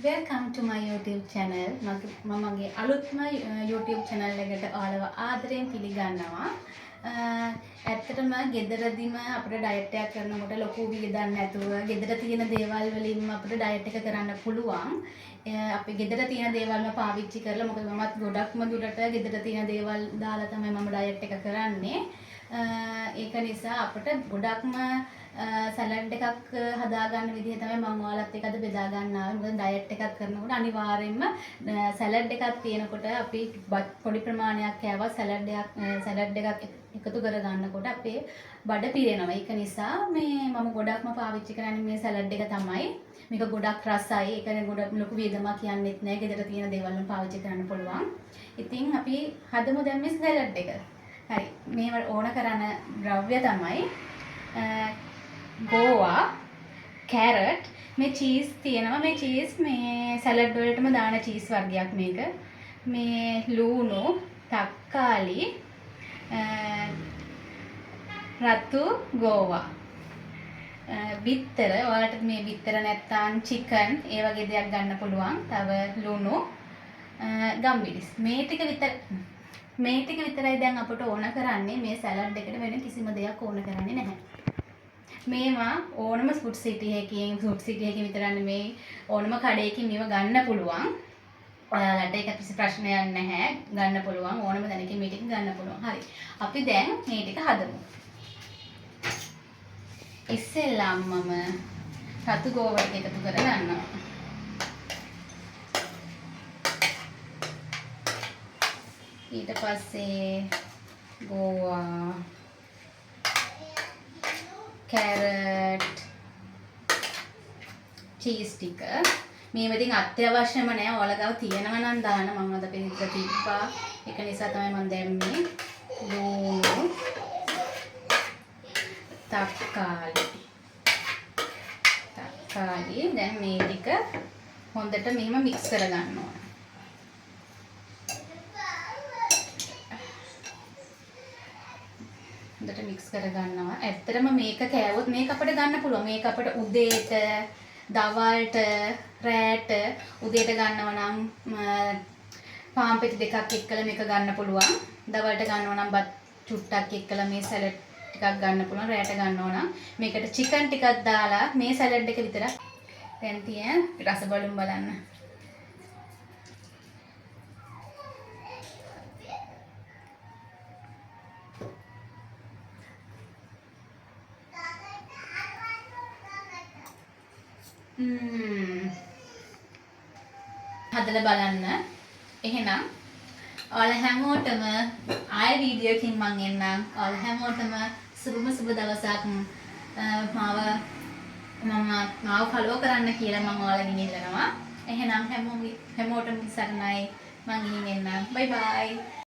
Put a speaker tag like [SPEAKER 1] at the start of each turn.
[SPEAKER 1] Welcome to my YouTube channel. මමගේ අලුත්ම YouTube channel එකට ඔයාලව ආදරයෙන් පිළිගන්නවා. ඇත්තටම ගෙදරදීම අපිට ඩයට් එකක් කරනකොට ලොකු වියදම් නැතුව ගෙදර තියෙන දේවල් වලින්ම අපිට ඩයට් එක කරන්න පුළුවන්. අපි ගෙදර තියෙන දේවල්ම පාවිච්චි කරලා මොකද මමත් ගොඩක්ම දුරට ගෙදර තියෙන දේවල් දාලා තමයි මම ඩයට් එක කරන්නේ. ඒක නිසා අපිට ගොඩක්ම සලාඩ් එකක් හදාගන්න විදිහ තමයි මම ඔයාලත් එක්ක අද බෙදා ගන්න ආවේ. මොකද ඩයට් එකක් කරනකොට අනිවාර්යයෙන්ම සලාඩ් එකක් තියෙනකොට අපි පොඩි ප්‍රමාණයක් කෑවා සලාඩ් එකක් එකතු කර ගන්නකොට අපේ බඩ පිරෙනවා. ඒක නිසා මම ගොඩක්ම පාවිච්චි කරන්නේ මේ සලාඩ් එක තමයි. මේක ගොඩක් රසයි. ඒකනේ ගොඩක් ලොකු වේදමක් කියන්නෙත් නෑ. ගෙදර තියෙන දේවල් වලින් පාවිච්චි කරන්න පුළුවන්. ඉතින් අපි හදමු දැන් මේ සලාඩ් එක. හරි. මේවට ඕන කරන ද්‍රව්‍ය තමයි ගෝවා, කැරට්, මේ චීස් තියෙනවා. මේ චීස් මේ සලාඩ් වලටම දාන චීස් වර්ගයක් මේක. මේ ලූණු, තක්කාලි, රතු ගෝවා. බිත්තර, ඔයාලට මේ බිත්තර නැත්තම් චිකන් ඒ වගේ දෙයක් ගන්න පුළුවන්. තව ලුණු, ගම්බිරිස්. මේ ටික විතරයි දැන් අපට ඕන කරන්නේ. මේ සලාඩ් එකට වෙන කිසිම දෙයක් ඕන කරන්නේ නැහැ. මේවා ඕනම ෆුඩ් සිටි එකකින් විතරක් නෙමෙයි ඕනම කඩේකින් මේව ගන්න පුළුවන්. ඔයාලට ඒක කිසි ප්‍රශ්නයක් නැහැ. ගන්න පුළුවන් ඕනම තැනකින් මේ ටික ගන්න පුළුවන්. හරි. අපි දැන් මේ ටික හදමු. ඉස්සෙල්ලාම මම රතු ගෝවා ටික එකතු කර ගන්නවා. ඊට පස්සේ ගෝවා, කැරට්, චීස් ටික. මේව ඉතින් අත්‍යවශ්‍යම නෑ. ඔයාලා ගාව තියෙනවා නම් දාන්න. මම අද පිළිග තිබ්බා. ඒක නිසා තමයි මම දැම්මේ. ලූණු, තක්කාලි. දැන් මේ ටික හොඳට මෙහෙම මික්ස් කර ගන්න ඕන. හොඳට මික්ස් කර ගන්නවා. ඇත්තටම මේක කෑවොත් මේක අපිට ගන්න පුළුවන්. මේක අපිට උදේට, දවල්ට, රෑට උදේට ගන්නවා නම් පාන් පෙති දෙකක් එක්කලා මේක ගන්න පුළුවන්. දවල්ට ගන්නවා නම් බත් චුට්ටක් එක්කලා මේ සලාඩ් ටිකක් ගන්න පුළුවන්. රෑට ගන්නවා නම් මේකට චිකන් ටිකක් දාලා මේ සලාඩ් එක විතරක් දැන් තියෙන රස බලමු බලන්න. හදලා බලන්න. එහෙනම් ඔයාලා හැමෝටම ආයෙ වීඩියෝ එකකින් මම එන්නම්. ඔයාලා හැමෝටම සුබ දවසක්. මාව ෆලෝ කරන්න කියලා මම ඔයාලගෙන් ඉල්ලනවා. එහෙනම් හැමෝටම සරණයි. මම ගිහින් එන්නම්. බයි බයි.